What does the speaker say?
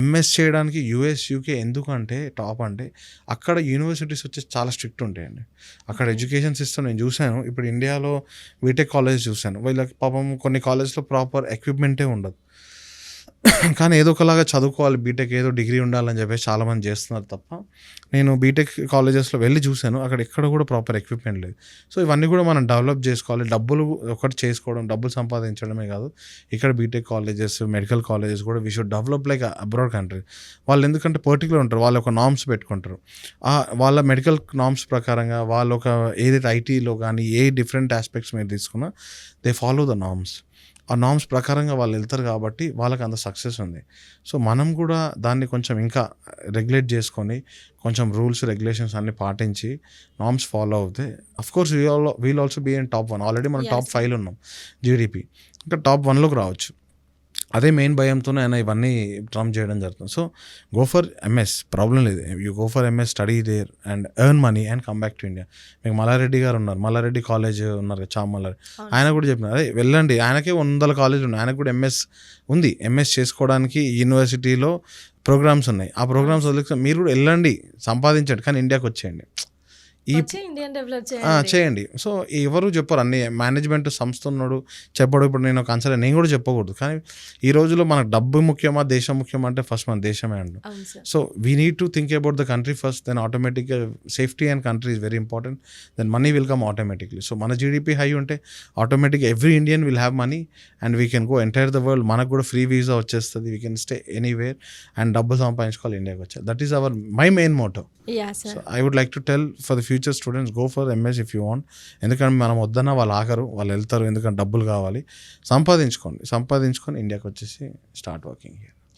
MS చేయడానికి US, UK ఎందుకంటే top అంటే అక్కడ యూనివర్సిటీస్ వచ్చేసి చాలా స్ట్రిక్ట్ ఉంటాయండి. అక్కడ ఎడ్యుకేషన్ సిస్టమ్ నేను చూశాను. ఇప్పుడు ఇండియాలో బీటెక్ కాలేజ్ చూశాను. వీళ్ళకి పాపం కొన్ని కాలేజ్‌లో ప్రాపర్ ఎక్విప్‌మెంటే ఉండదు. కానీ ఏదో ఒకలాగా చదువుకోవాలి బీటెక్, ఏదో డిగ్రీ ఉండాలని చెప్పేసి చాలామంది చేస్తున్నారు తప్ప, నేను బీటెక్ కాలేజెస్లో వెళ్ళి చూశాను. అక్కడ ఎక్కడ కూడా ప్రాపర్ ఎక్విప్మెంట్ లేదు. సో ఇవన్నీ కూడా మనం డెవలప్ చేసుకోవాలి. డబ్బులు ఒకటి చేసుకోవడం, డబ్బులు సంపాదించడమే కాదు, ఇక్కడ బీటెక్ కాలేజెస్, మెడికల్ కాలేజెస్ కూడా we should develop like abroad country. వాళ్ళు ఎందుకంటే పర్టికులర్ ఉంటారు, వాళ్ళు ఒక నామ్స్ పెట్టుకుంటారు. వాళ్ళ మెడికల్ నామ్స్ ప్రకారంగా వాళ్ళు ఒక ఏదైతే ఐటీలో కానీ ఏ డిఫరెంట్ ఆస్పెక్ట్స్ మీరు తీసుకున్నా దే ఫాలో ద నామ్స్. ఆ నామ్స్ ప్రకారంగా వాళ్ళు వెళ్తారు కాబట్టి వాళ్ళకి అంత సక్సెస్ ఉంది. సో మనం కూడా దాన్ని కొంచెం ఇంకా రెగ్యులేట్ చేసుకొని, కొంచెం రూల్స్ రెగ్యులేషన్స్ అన్ని పాటించి నామ్స్ ఫాలో అవుతే of course we'll also be in top 1. Already మనం టాప్ 5లో ఉన్నాం జీడిపి, ఇంకా టాప్ 1లోకి రావచ్చు. అదే మెయిన్ భయంతోనే ఆయన ఇవన్నీ ట్రంప్ చేయడం జరుగుతుంది. So go for MS, problem లేదు. You go for MS, study there and earn money and come back to India. మీకు మల్లారెడ్డి గారు ఉన్నారు, మల్లారెడ్డి కాలేజ్ ఉన్నారు కదా, చామల్లారెడ్డి, ఆయన కూడా చెప్పినారు అదే వెళ్ళండి. ఆయనకే 100 కాలేజీలు ఉన్నాయి, ఆయనకు కూడా ఎంఎస్ ఉంది. ఎంఎస్ చేసుకోవడానికి యూనివర్సిటీలో ప్రోగ్రామ్స్ ఉన్నాయి. ఆ ప్రోగ్రామ్స్ వదిలేసి మీరు కూడా వెళ్ళండి, సంపాదించండి, కానీ ఇండియాకి వచ్చేయండి. చేయండి. సో ఎవరు చెప్పరు, అన్ని మేనేజ్మెంట్ సంస్థ ఉన్నాడు చెప్పడు. ఇప్పుడు నేను ఒక ఆన్సర్ నేను కూడా చెప్పకూడదు, కానీ ఈ రోజులో మనకు డబ్బు ముఖ్యమా దేశం ముఖ్యమా అంటే ఫస్ట్ మన దేశమే అండి. So we need to think about the country first, then ఆటోమేటిక్గా safety and country is very important, then money will come automatically. So మన జీడిపి హై ఉంటే ఆటోమేటిక్గా every Indian will have money and we can go entire the world. మనకు కూడా free visa వచ్చేస్తుంది, we can stay anywhere and డబ్బు సంపాదించుకోవాలి ఇండియాకి వచ్చారు. That is our my main motto. So I would like to tell for the future students, go for MS if you want. ఎందుకంటే మనం వద్దన్నా వాళ్ళు ఆగరు, వాళ్ళు వెళ్తారు. ఎందుకంటే డబ్బులు కావాలి. సంపాదించుకొని ఇండియాకి వచ్చేసి స్టార్ట్ వర్కింగ్ హియర్.